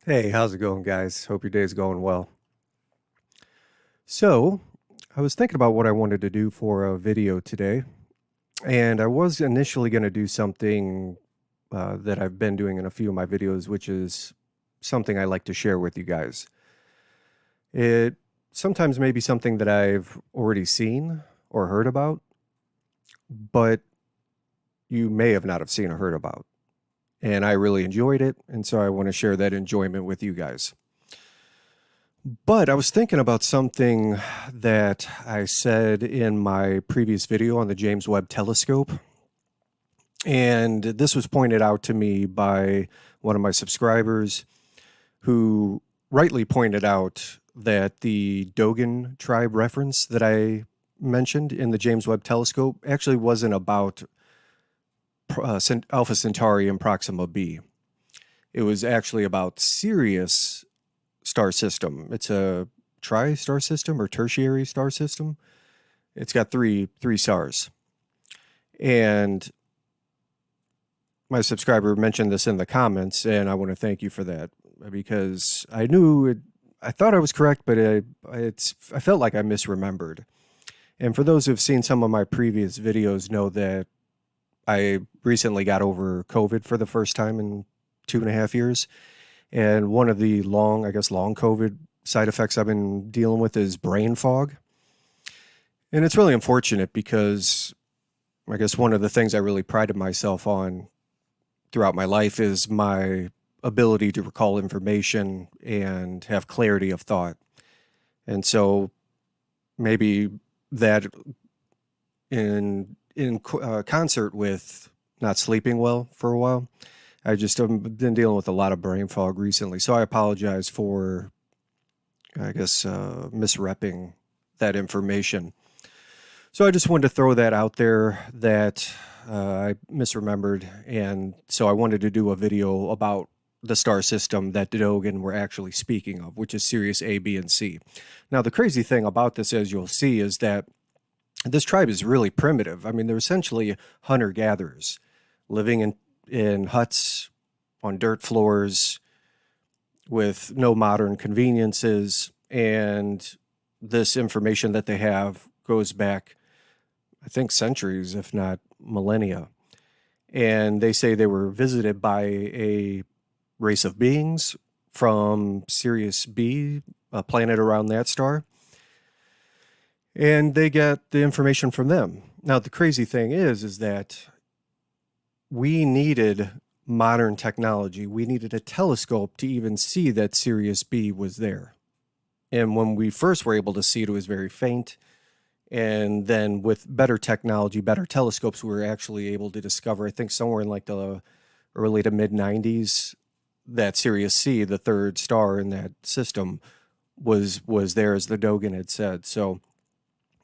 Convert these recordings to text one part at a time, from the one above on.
Hey, how's it going, guys? Hope your day's going well. So, I was thinking about what I wanted to do for a video today, and I was initially going to do something that I've been doing in a few of my videos, which is something I like to share with you guys. It sometimes may be something that I've already seen or heard about, but you may have not have seen or heard about. And I really enjoyed it, and so I want to share that enjoyment with you guys. But I was thinking about something that I said in my previous video on the James Webb Telescope. And this was pointed out to me by one of my subscribers who rightly pointed out that the Dogon Tribe reference that I mentioned in the James Webb Telescope actually wasn't about Alpha Centauri and Proxima b. It was actually about Sirius star system. It's a tri-star system or tertiary star system. It's got three stars. And my subscriber mentioned this in the comments, and I want to thank you for that because I knew it, I thought I was correct, but I felt like I misremembered. And for those who've seen some of my previous videos know that I recently got over COVID for the first time in 2.5 years. And one of the long COVID side effects I've been dealing with is brain fog. And it's really unfortunate because I guess one of the things I really prided myself on throughout my life is my ability to recall information and have clarity of thought. And so maybe that in concert with not sleeping well for a while, I just have been dealing with a lot of brain fog recently. So I apologize for, misrepping that information. So I just wanted to throw that out there that I misremembered. And so I wanted to do a video about the star system that Dogon were actually speaking of, which is Sirius A, B, and C. Now, the crazy thing about this, as you'll see, is that this tribe is really primitive. I mean, they're essentially hunter-gatherers living in huts on dirt floors with no modern conveniences. And this information that they have goes back, I think, centuries, if not millennia. And they say they were visited by a race of beings from Sirius B, a planet around that star. And they get the information from them. Now, the crazy thing is that we needed modern technology. We needed a telescope to even see that Sirius B was there. And when we first were able to see it, it was very faint. And then with better technology, better telescopes, we were actually able to discover, I think somewhere in like the early to mid 90s, that Sirius C, the third star in that system, was there, as the Dogon had said. So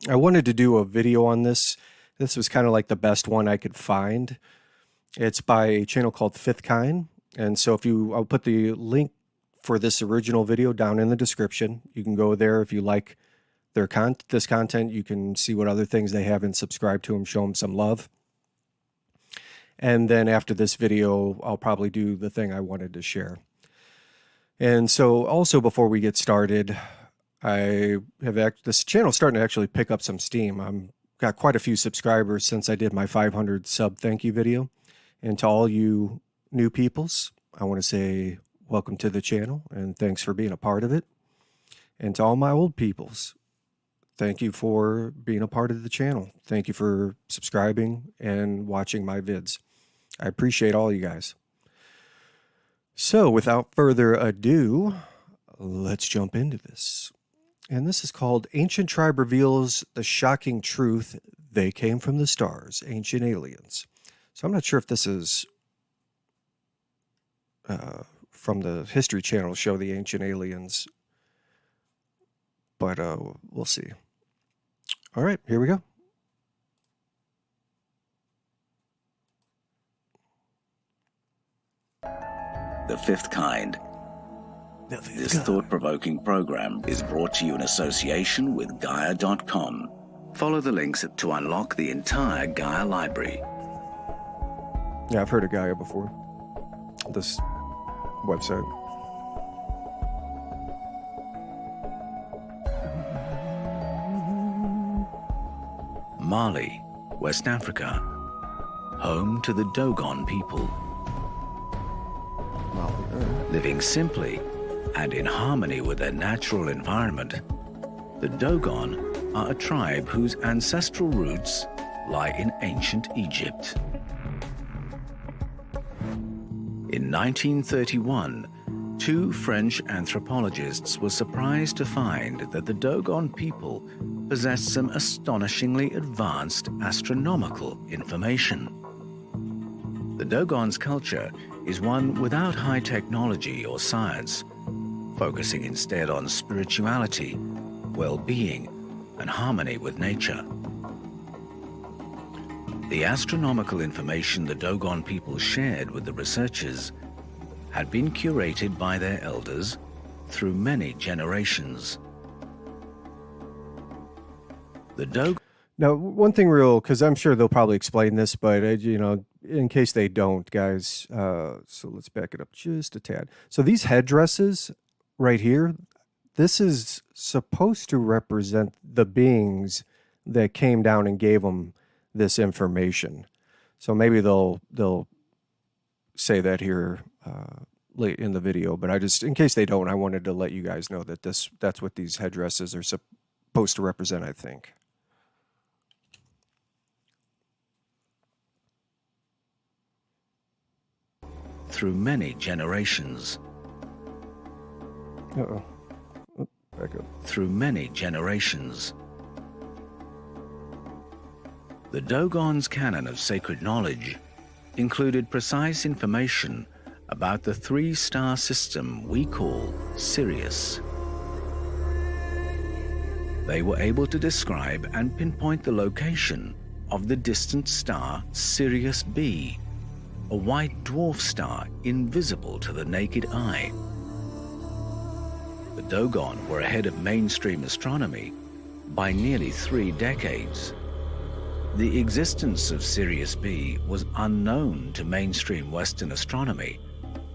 I wanted to do a video on this. This was kind of like the best one I could find. It's by a channel called Fifth Kind. And so I'll put the link for this original video down in the description. You can go there if you like this content. You can see what other things they have and subscribe to them, show them some love. And then after this video, I'll probably do the thing I wanted to share. And so also before we get started, this channel starting to actually pick up some steam. I'm got quite a few subscribers since I did my 500 sub thank you video. And to all you new peoples, I want to say welcome to the channel and thanks for being a part of it. And to all my old peoples, thank you for being a part of the channel. Thank you for subscribing and watching my vids. I appreciate all you guys. So without further ado, let's jump into this. And this is called Ancient Tribe Reveals the Shocking Truth. They Came from the Stars, Ancient Aliens. So I'm not sure if this is from the History Channel show, the Ancient Aliens, but we'll see. All right, here we go. The Fifth Kind. This thought-provoking program is brought to you in association with Gaia.com. Follow the links to unlock the entire Gaia library. Yeah, I've heard of Gaia before. This website. Mali, West Africa, home to the Dogon people. Living simply and in harmony with their natural environment, the Dogon are a tribe whose ancestral roots lie in ancient Egypt. In 1931, two French anthropologists were surprised to find that the Dogon people possessed some astonishingly advanced astronomical information. The Dogon's culture is one without high technology or science, focusing instead on spirituality, well-being, and harmony with nature. The astronomical information the Dogon people shared with the researchers had been curated by their elders through many generations. The Dogon... Now, one thing because I'm sure they'll probably explain this, but, in case they don't, guys, so let's back it up just a tad. So these headdresses right here, this is supposed to represent the beings that came down and gave them this information. So maybe they'll say that here late in the video, but in case they don't, I wanted to let you guys know that that's what these headdresses are supposed to represent, I think. Through many generations. Uh-oh. Oh, back up. Through many generations. The Dogon's canon of sacred knowledge included precise information about the three-star system we call Sirius. They were able to describe and pinpoint the location of the distant star Sirius B, a white dwarf star invisible to the naked eye. The Dogon were ahead of mainstream astronomy by nearly 3 decades. The existence of Sirius B was unknown to mainstream Western astronomy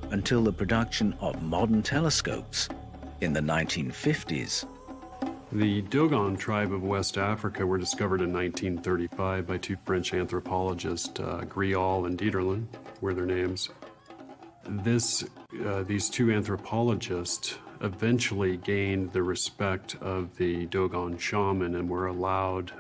until the production of modern telescopes in the 1950s. The Dogon Tribe of West Africa were discovered in 1935 by two French anthropologists, Grial and Dieterlen, were their names. These two anthropologists eventually gained the respect of the Dogon shaman and were allowed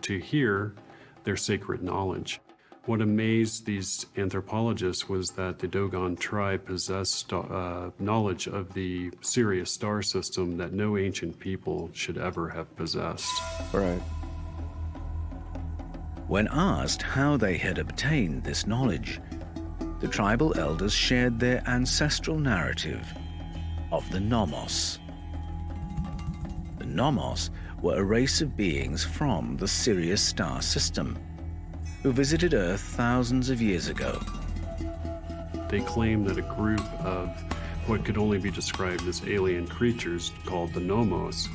to hear their sacred knowledge. What amazed these anthropologists was that the Dogon tribe possessed knowledge of the Sirius star system that no ancient people should ever have possessed. Right. When asked how they had obtained this knowledge, the tribal elders shared their ancestral narrative of the Nomos. The Nomos were a race of beings from the Sirius star system who visited Earth thousands of years ago. They claimed that a group of what could only be described as alien creatures called the Nomos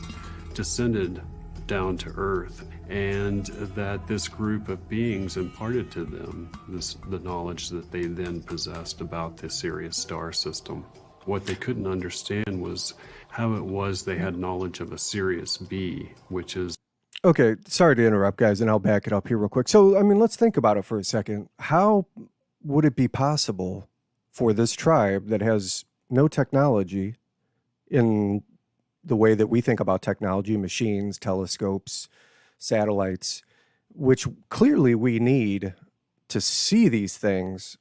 descended down to Earth, and that this group of beings imparted to them the knowledge that they then possessed about the Sirius star system. What they couldn't understand was how it was they had knowledge of a Sirius B, which is... Okay, sorry to interrupt, guys, and I'll back it up here real quick. So, let's think about it for a second. How would it be possible for this tribe that has no technology in the way that we think about technology, machines, telescopes, satellites, which clearly we need to see these things?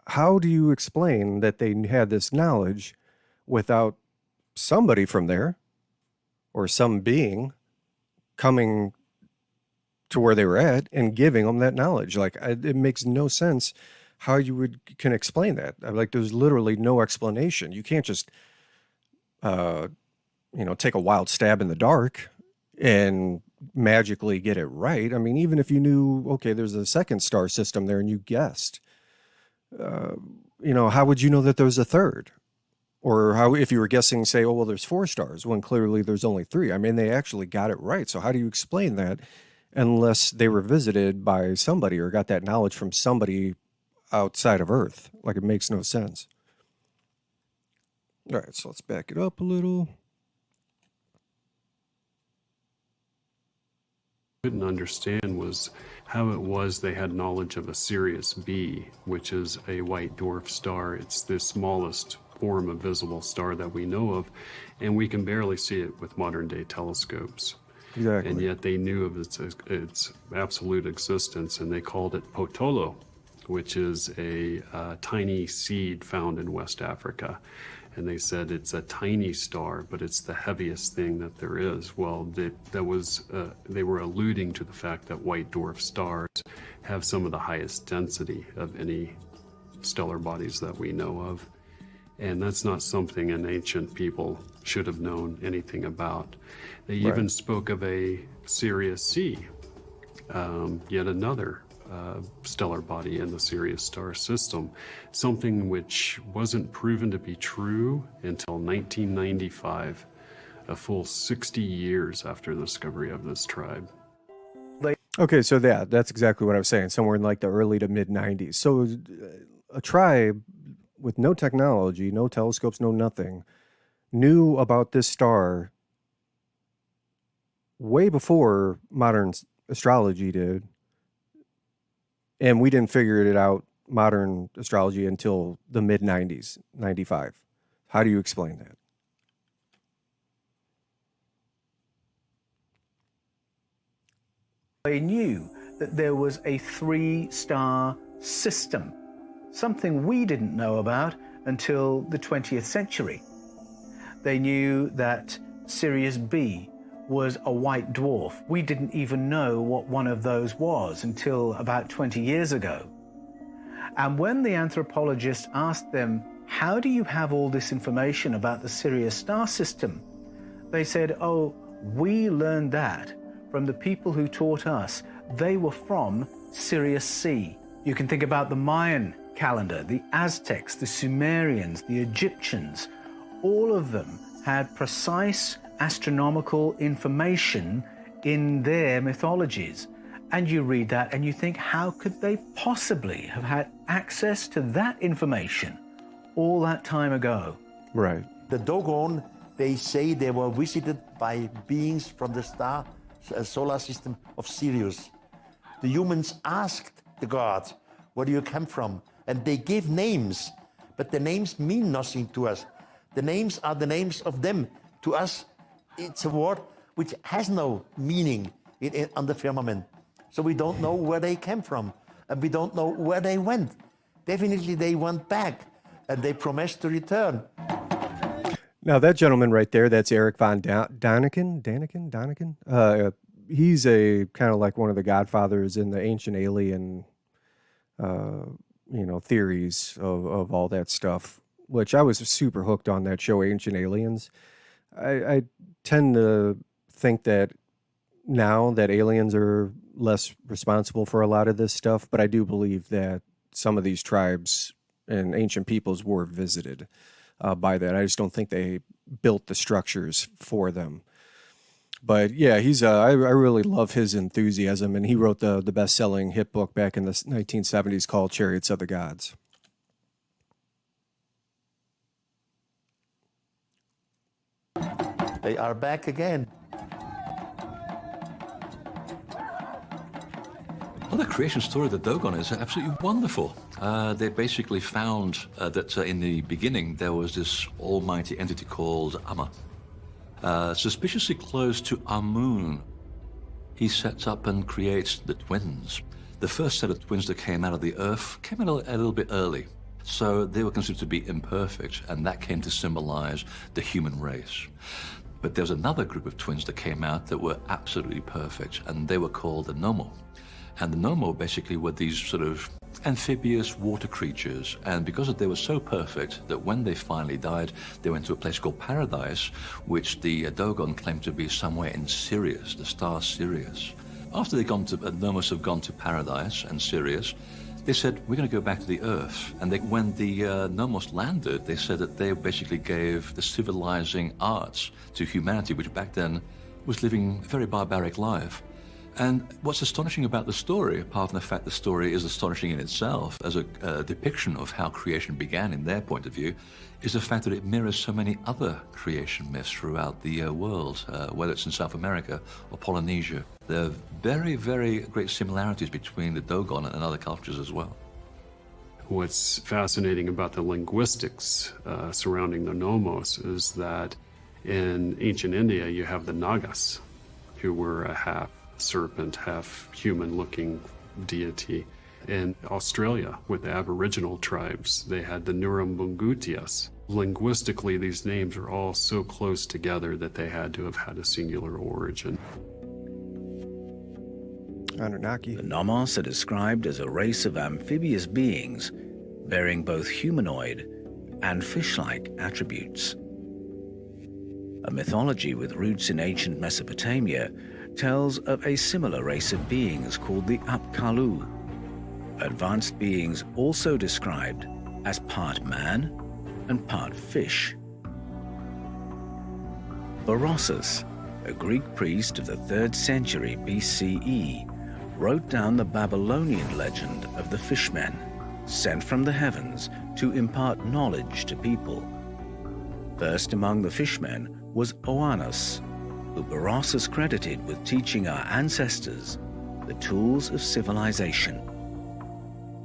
How do you explain that they had this knowledge without somebody from there or some being coming to where they were at and giving them that knowledge? Like, it makes no sense how you can explain that. Like, there's literally no explanation. You can't just, take a wild stab in the dark and magically get it right. I mean, even if you knew, okay, there's a second star system there and you guessed, how would you know that there's a third? Or how, if you were guessing, say, oh, well, there's 4 stars, when clearly there's only 3. I mean, they actually got it right. So how do you explain that unless they were visited by somebody or got that knowledge from somebody outside of Earth? Like, it makes no sense. All right, so let's back it up a little. couldn't understand was how it was they had knowledge of a Sirius B, which is a white dwarf star. It's the smallest form of visible star that we know of, and we can barely see it with modern day telescopes. Exactly. And yet they knew of its absolute existence, and they called it Potolo, which is a tiny seed found in West Africa. And they said it's a tiny star, but it's the heaviest thing that there is. Well, they were alluding to the fact that white dwarf stars have some of the highest density of any stellar bodies that we know of. And that's not something an ancient people should have known anything about. They even spoke of a Sirius C, yet another stellar body in the Sirius star system, something which wasn't proven to be true until 1995, a full 60 years after the discovery of this tribe. Okay, so that's exactly what I was saying, somewhere in like the early to mid 90s. So a tribe with no technology, no telescopes, no nothing, knew about this star way before modern astrology did. And we didn't figure it out, modern astrology, until the mid 90s, 95. How do you explain that? They knew that there was a 3-star system, something we didn't know about until the 20th century. They knew that Sirius B was a white dwarf. We didn't even know what one of those was until about 20 years ago. And when the anthropologists asked them, how do you have all this information about the Sirius star system? They said, oh, we learned that from the people who taught us. They were from Sirius C. You can think about the Mayan calendar, the Aztecs, the Sumerians, the Egyptians. All of them had precise astronomical information in their mythologies. And you read that and you think, how could they possibly have had access to that information all that time ago? Right. The Dogon, they say they were visited by beings from the solar system of Sirius. The humans asked the gods, where do you come from? And they gave names, but the names mean nothing to us. The names are the names of them. To us, it's a word which has no meaning on the firmament. So we don't know where they came from, and we don't know where they went. Definitely they went back, and they promised to return. Now that gentleman right there, that's Eric von Daniken. He's a kind of like one of the godfathers in the ancient alien, theories of all that stuff, which I was super hooked on that show, Ancient Aliens. I tend to think that now that aliens are less responsible for a lot of this stuff, but I do believe that some of these tribes and ancient peoples were visited by that. I just don't think they built the structures for them. But yeah, I really love his enthusiasm, and he wrote the best-selling hit book back in the 1970s called Chariots of the Gods. They are back again. Well, the creation story of the Dogon is absolutely wonderful. They basically found that in the beginning there was this almighty entity called Amma. Suspiciously close to Amun, he sets up and creates the twins. The first set of twins that came out of the earth came out a little bit early. So they were considered to be imperfect, and that came to symbolize the human race. But there was another group of twins that came out that were absolutely perfect, and they were called the Nomo. And the Nomo basically were these sort of amphibious water creatures, and because they were so perfect that when they finally died, they went to a place called Paradise, which the Dogon claimed to be somewhere in Sirius, the star Sirius. After the Nomos have gone to Paradise and Sirius, they said, we're going to go back to the Earth. And when the Nomos landed, they said that they basically gave the civilizing arts to humanity, which back then was living a very barbaric life. And what's astonishing about the story, apart from the fact the story is astonishing in itself as a depiction of how creation began in their point of view, is the fact that it mirrors so many other creation myths throughout the world, whether it's in South America or Polynesia. There are very, very great similarities between the Dogon and other cultures as well. What's fascinating about the linguistics surrounding the Nomos is that in ancient India you have the Nagas, who were a half serpent, half human-looking deity. In Australia, with the Aboriginal tribes, they had the Nurrumbungutias. Linguistically, these names are all so close together that they had to have had a singular origin. Anunnaki. The Nomos are described as a race of amphibious beings bearing both humanoid and fish-like attributes. A mythology with roots in ancient Mesopotamia tells of a similar race of beings called the Apkallu, advanced beings also described as part man and part fish. Berossus, a Greek priest of the 3rd century BCE, wrote down the Babylonian legend of the fishmen, sent from the heavens to impart knowledge to people. First among the fishmen was Oannes, who Berossus credited with teaching our ancestors the tools of civilization.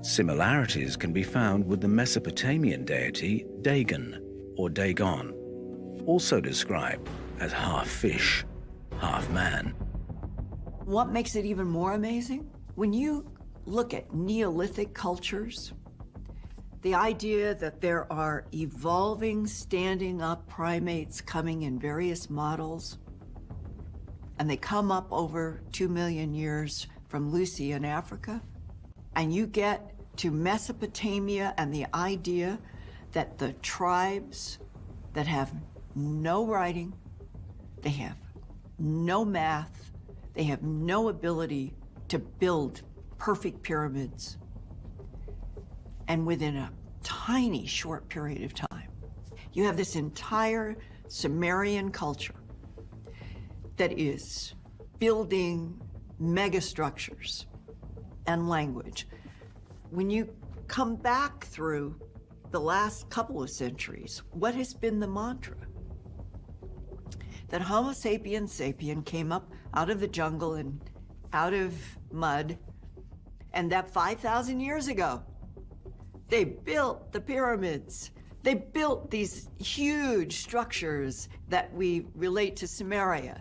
Similarities can be found with the Mesopotamian deity Dagon or Dagon, also described as half fish, half man. What makes it even more amazing? When you look at Neolithic cultures, the idea that there are evolving, standing up primates coming in various models, and they come up over 2 million years from Lucy in Africa, and you get to Mesopotamia and the idea that the tribes that have no writing, they have no math, they have no ability to build perfect pyramids, and within a tiny short period of time, you have this entire Sumerian culture that is building megastructures and language. When you come back through the last couple of centuries, what has been the mantra? That Homo sapiens sapien came up out of the jungle and out of mud, and that 5,000 years ago, they built the pyramids. They built these huge structures that we relate to Sumeria.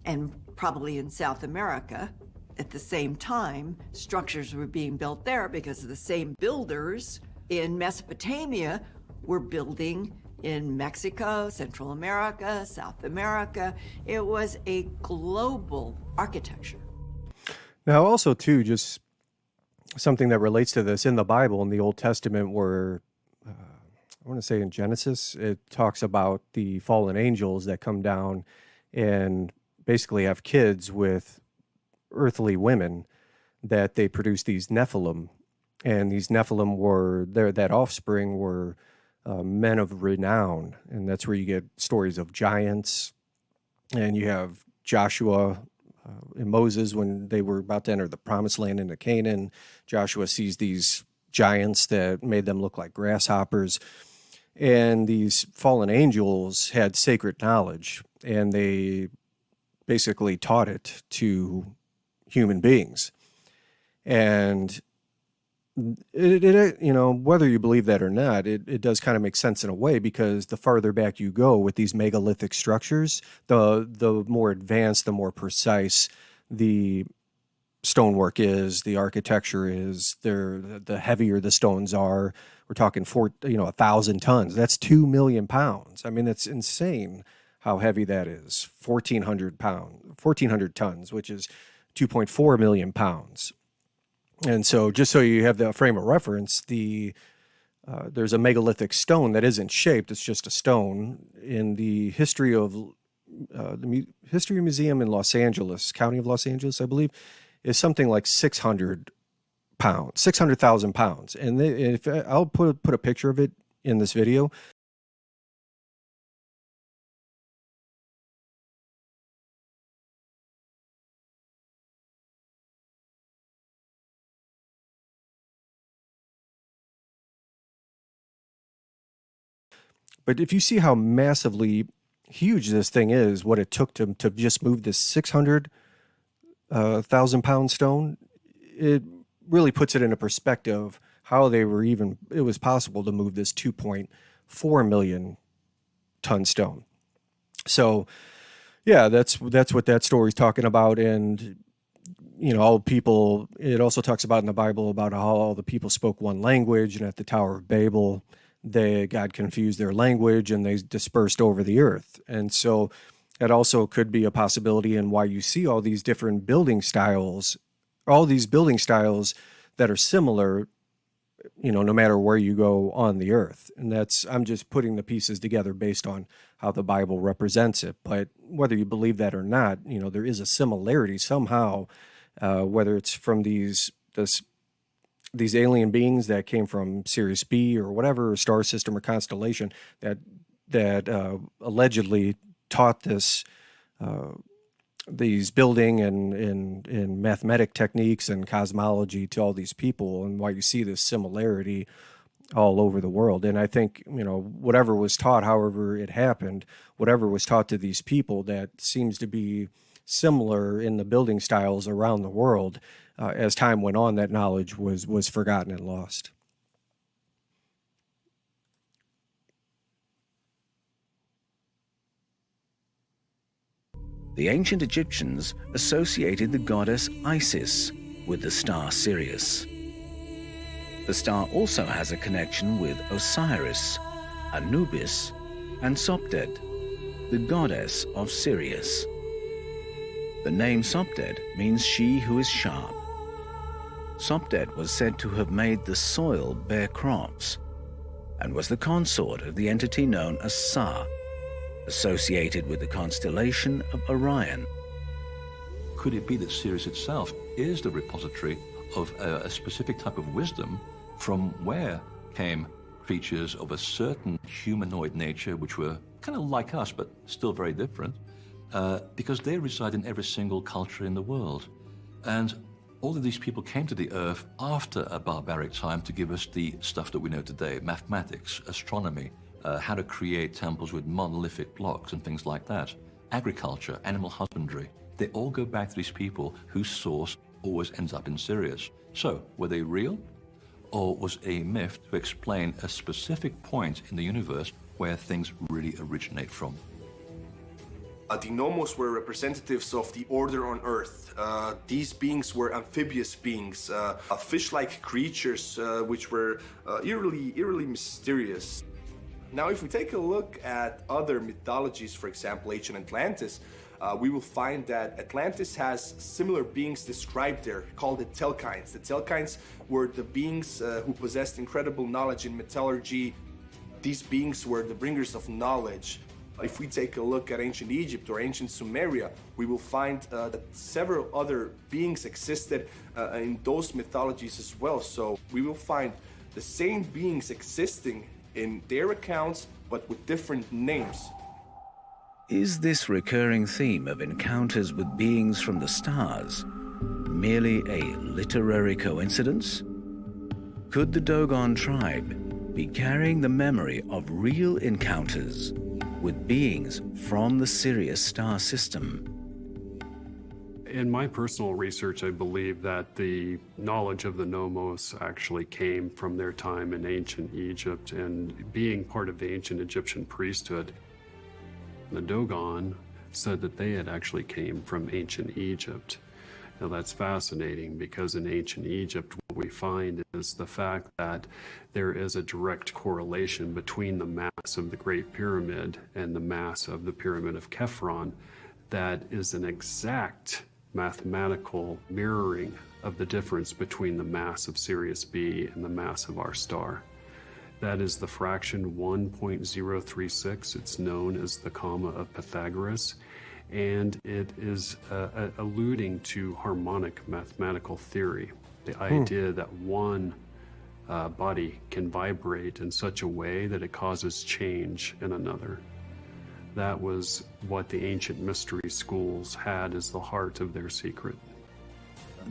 And probably in South America, at the same time, structures were being built there because the same builders in Mesopotamia were building in Mexico, Central America, South America. It was a global architecture. Now, also, too, just something that relates to this in the Bible, in the Old Testament, where I want to say in Genesis, it talks about the fallen angels that come down and basically have kids with earthly women, that they produce these Nephilim. And these Nephilim were, that offspring were men of renown. And that's where you get stories of giants. And you have Joshua and Moses, when they were about to enter the promised land into Canaan. Joshua sees these giants that made them look like grasshoppers. And these fallen angels had sacred knowledge, and they basically taught it to human beings. And it you know, whether you believe that or not, it does kind of make sense in a way, because the farther back you go with these megalithic structures, the more advanced, the more precise the stonework is, the architecture is, the heavier the stones are. We're talking 1,000 tons. That's 2 million pounds. I mean, it's insane how heavy that is. 1,400 tons, which is 2.4 million pounds. And so, just so you have the frame of reference, there's a megalithic stone that isn't shaped; it's just a stone. In the history of the History Museum in Los Angeles, County of Los Angeles, I believe, is something like 600,000 pounds. And if I'll put a picture of it in this video. But if you see how massively huge this thing is, what it took to just move this 600,000 pound stone, it really puts it into perspective how it was possible to move this 2.4 million ton stone. So yeah, that's what that story's talking about. And all people, it also talks about in the Bible about how all the people spoke one language, and at the Tower of Babel, God confused their language and they dispersed over the earth. And so that also could be a possibility in why you see all these different building styles that are similar, no matter where you go on the earth. And I'm just putting the pieces together based on how the Bible represents it. But whether you believe that or not, there is a similarity somehow, whether it's from these alien beings that came from Sirius B or whatever star system or constellation that allegedly taught these building and mathematic techniques and cosmology to all these people, and why you see this similarity all over the world. And I think, whatever was taught, however it happened, whatever was taught to these people, that seems to be similar in the building styles around the world. As time went on, that knowledge was forgotten and lost. The ancient Egyptians associated the goddess Isis with the star Sirius. The star also has a connection with Osiris, Anubis, and Sopdet, the goddess of Sirius. The name Sopdet means she who is sharp. Sopdet was said to have made the soil bear crops, and was the consort of the entity known as Sa, associated with the constellation of Orion. Could it be that Sirius itself is the repository of a specific type of wisdom from where came creatures of a certain humanoid nature, which were kind of like us, but still very different, because they reside in every single culture in the world. And all of these people came to the Earth after a barbaric time to give us the stuff that we know today: mathematics, astronomy, how to create temples with monolithic blocks and things like that, agriculture, animal husbandry. They all go back to these people whose source always ends up in Sirius. So, were they real? Or was a myth to explain a specific point in the universe where things really originate from? The Nomos were representatives of the order on Earth. These beings were amphibious beings, fish-like creatures, which were eerily mysterious. Now, if we take a look at other mythologies, for example, ancient Atlantis, we will find that Atlantis has similar beings described there, called the Telkines. The Telkines were the beings who possessed incredible knowledge in metallurgy. These beings were the bringers of knowledge. If we take a look at ancient Egypt or ancient Sumeria, we will find that several other beings existed in those mythologies as well. So we will find the same beings existing in their accounts, but with different names. Is this recurring theme of encounters with beings from the stars merely a literary coincidence? Could the Dogon Tribe be carrying the memory of real encounters with beings from the Sirius star system? In my personal research, I believe that the knowledge of the Nomos actually came from their time in ancient Egypt and being part of the ancient Egyptian priesthood. The Dogon said that they had actually came from ancient Egypt. Now that's fascinating, because in ancient Egypt, what we find is the fact that there is a direct correlation between the mass of the Great Pyramid and the mass of the Pyramid of Khephren that is an exact mathematical mirroring of the difference between the mass of Sirius B and the mass of our star. That is the fraction 1.036. It's known as the comma of Pythagoras, and it is alluding to harmonic mathematical theory, the idea that one body can vibrate in such a way that it causes change in another. That was what the ancient mystery schools had as the heart of their secret.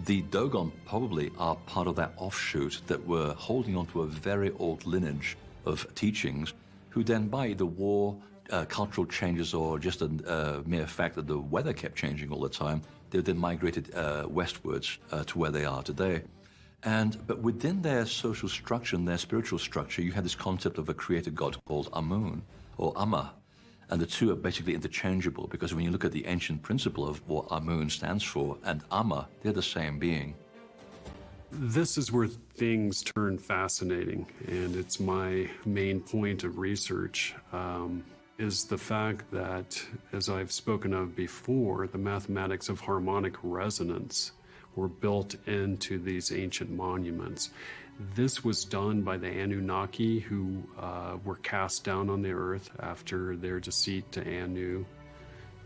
The Dogon probably are part of that offshoot that were holding on to a very old lineage of teachings who then by the war, cultural changes, or just a mere fact that the weather kept changing all the time, they then migrated westwards to where they are today. But within their social structure and their spiritual structure, you have this concept of a creator god called Amun, or Amma. And the two are basically interchangeable, because when you look at the ancient principle of what Amun stands for and Amma, they're the same being. This is where things turn fascinating, and it's my main point of research, is the fact that, as I've spoken of before, the mathematics of harmonic resonance were built into these ancient monuments. This was done by the Anunnaki, who were cast down on the earth after their deceit to Anu,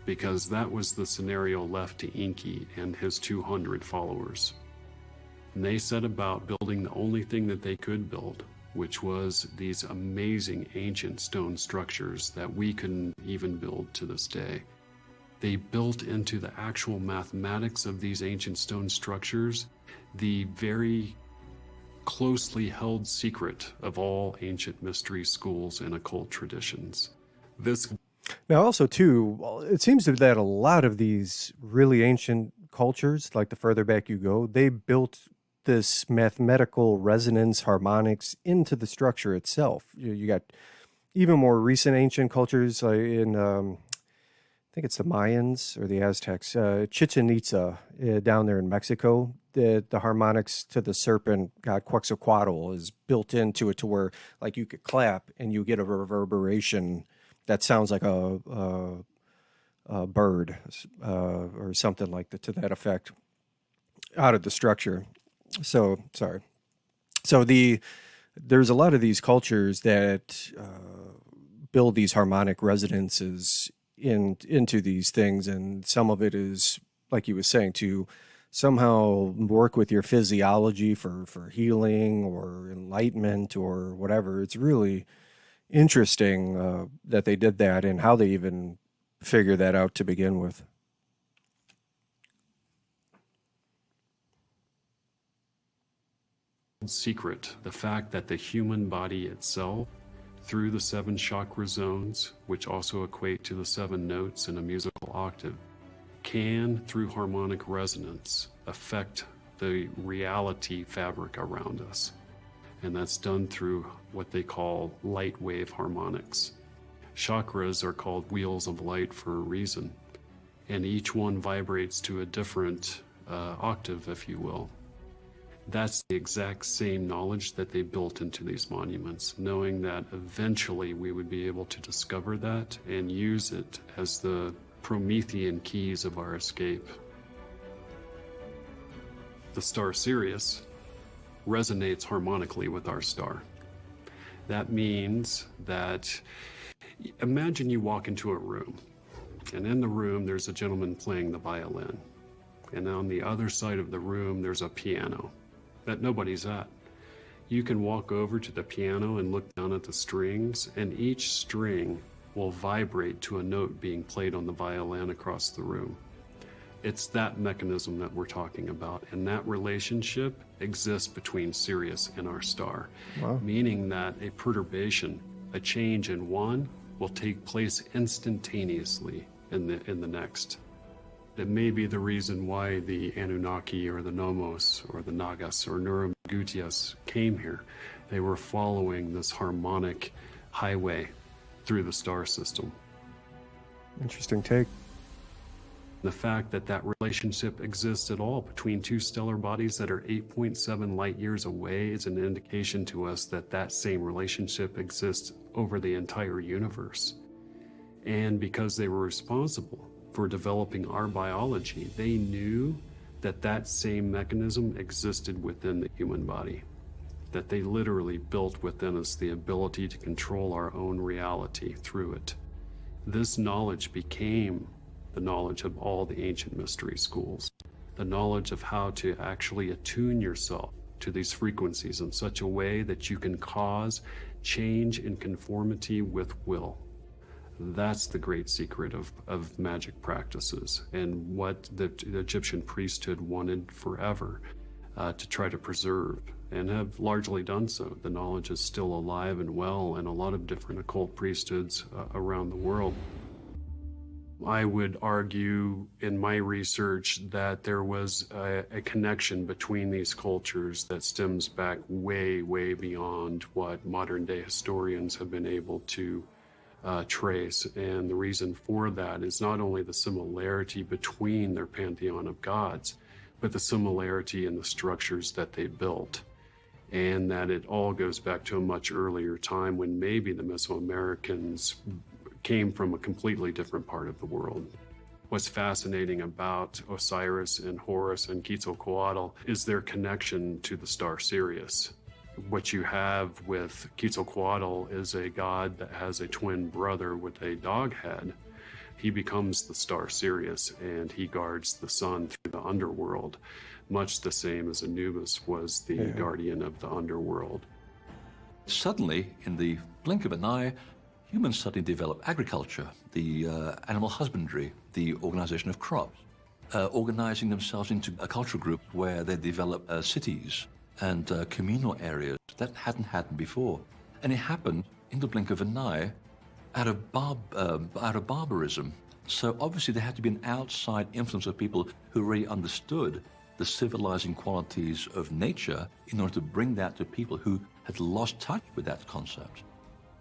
because that was the scenario left to Enki and his 200 followers. And they set about building the only thing that they could build, which was these amazing ancient stone structures that we couldn't even build to this day. They built into the actual mathematics of these ancient stone structures the very closely held secret of all ancient mystery schools and occult traditions. Now, also, too, it seems that a lot of these really ancient cultures, like the further back you go, they built this mathematical resonance harmonics into the structure itself. You got even more recent ancient cultures in, I think it's the Mayans or the Aztecs, Chichen Itza down there in Mexico. The harmonics to the serpent god Quetzalcoatl is built into it to where, like, you could clap and you get a reverberation that sounds like a bird or something like that, to that effect, out of the structure. So sorry. So there's a lot of these cultures that build these harmonic resonances into these things, and some of it is, like you was saying, to somehow work with your physiology for healing or enlightenment or whatever. It's really interesting that they did that, and how they even figured that out to begin with. Secret, the fact that the human body itself, through the 7 chakra zones, which also equate to the 7 notes in a musical octave, can, through harmonic resonance, affect the reality fabric around us. And that's done through what they call light wave harmonics. Chakras are called wheels of light for a reason, and each one vibrates to a different octave, if you will. That's the exact same knowledge that they built into these monuments, knowing that eventually we would be able to discover that and use it as the Promethean keys of our escape. The star Sirius resonates harmonically with our star. That means that, imagine you walk into a room, and in the room there's a gentleman playing the violin, and on the other side of the room there's a piano that nobody's at. You can walk over to the piano and look down at the strings, and each string will vibrate to a note being played on the violin across the room. It's that mechanism that we're talking about, and that relationship exists between Sirius and our star. Wow. Meaning that a perturbation, a change in one, will take place instantaneously in the next. That may be the reason why the Anunnaki or the Nomos or the Nagas or Nurmagutias came here. They were following this harmonic highway through the star system. Interesting take. The fact that that relationship exists at all between 2 stellar bodies that are 8.7 light years away is an indication to us that that same relationship exists over the entire universe. And because they were responsible for developing our biology, they knew that that same mechanism existed within the human body, that they literally built within us the ability to control our own reality through it. This knowledge became the knowledge of all the ancient mystery schools, the knowledge of how to actually attune yourself to these frequencies in such a way that you can cause change in conformity with will. That's the great secret of magic practices, and what the Egyptian priesthood wanted forever. to try to preserve, and have largely done so. The knowledge is still alive and well in a lot of different occult priesthoods around the world. I would argue in my research that there was a connection between these cultures that stems back way, way beyond what modern day historians have been able to trace. And the reason for that is not only the similarity between their pantheon of gods, but the similarity in the structures that they built. And that it all goes back to a much earlier time when maybe the Mesoamericans came from a completely different part of the world. What's fascinating about Osiris and Horus and Quetzalcoatl is their connection to the star Sirius. What you have with Quetzalcoatl is a god that has a twin brother with a dog head. He becomes the star Sirius, and he guards the sun through the underworld, much the same as Anubis was the guardian of the underworld. Suddenly, in the blink of an eye, humans suddenly develop agriculture, the animal husbandry, the organization of crops, organizing themselves into a cultural group where they develop cities and communal areas that hadn't happened before. And it happened in the blink of an eye out of barbarism. So obviously there had to be an outside influence of people who really understood the civilizing qualities of nature in order to bring that to people who had lost touch with that concept.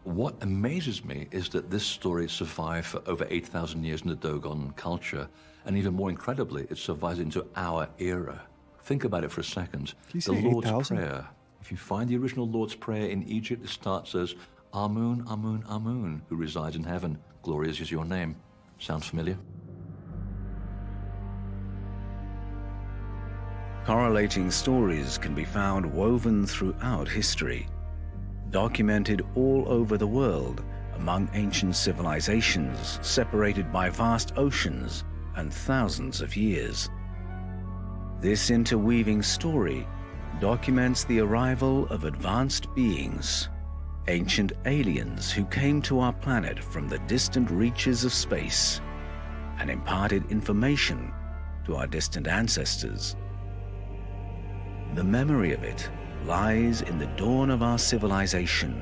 What amazes me is that this story survived for over 8,000 years in the Dogon culture, and even more incredibly, it survives into our era. Think about it for a second. The Lord's 8,000? Prayer. If you find the original Lord's Prayer in Egypt, it starts as Amun, Amun, Amun, who resides in heaven. Glorious is your name. Sounds familiar? Correlating stories can be found woven throughout history, documented all over the world among ancient civilizations separated by vast oceans and thousands of years. This interweaving story documents the arrival of advanced beings, ancient aliens who came to our planet from the distant reaches of space and imparted information to our distant ancestors. The memory of it lies in the dawn of our civilization,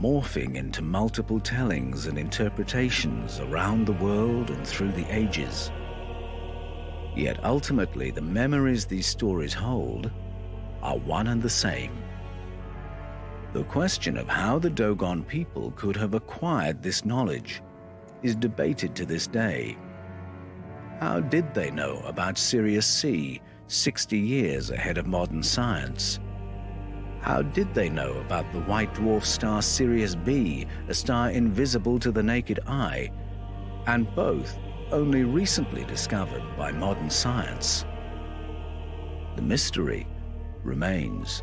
morphing into multiple tellings and interpretations around the world and through the ages. Yet ultimately, the memories these stories hold are one and the same. The question of how the Dogon people could have acquired this knowledge is debated to this day. How did they know about Sirius C 60 years ahead of modern science? How did they know about the white dwarf star Sirius B, a star invisible to the naked eye, and both only recently discovered by modern science? The mystery remains.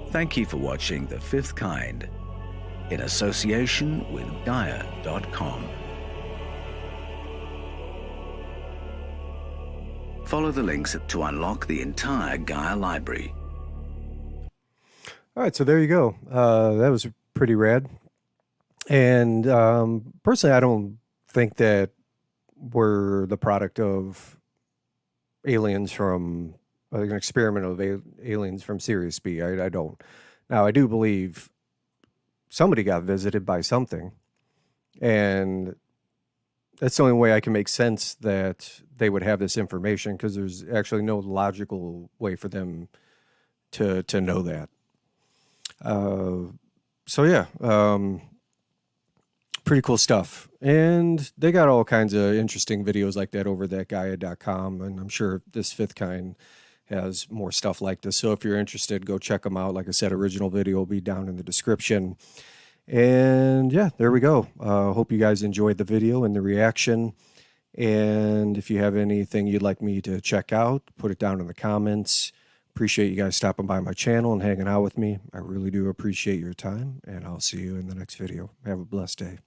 Thank you for watching The Fifth Kind in association with Gaia.com. Follow the links to unlock the entire Gaia library. All right, so there you go. That was pretty rad. And personally, I don't think that we're the product of aliens from an experiment of aliens from Sirius B. I don't. Now, I do believe somebody got visited by something, and that's the only way I can make sense that they would have this information, because there's actually no logical way for them to know that. So yeah, pretty cool stuff. And they got all kinds of interesting videos like that over at Gaia.com, and I'm sure this Fifth Kind has more stuff like this. So if you're interested, go check them out. Like I said, original video will be down in the description. And yeah, there we go. Hope you guys enjoyed the video and the reaction. And if you have anything you'd like me to check out, put it down in the comments. Appreciate you guys stopping by my channel and hanging out with me. I really do appreciate your time, and I'll see you in the next video. Have a blessed day.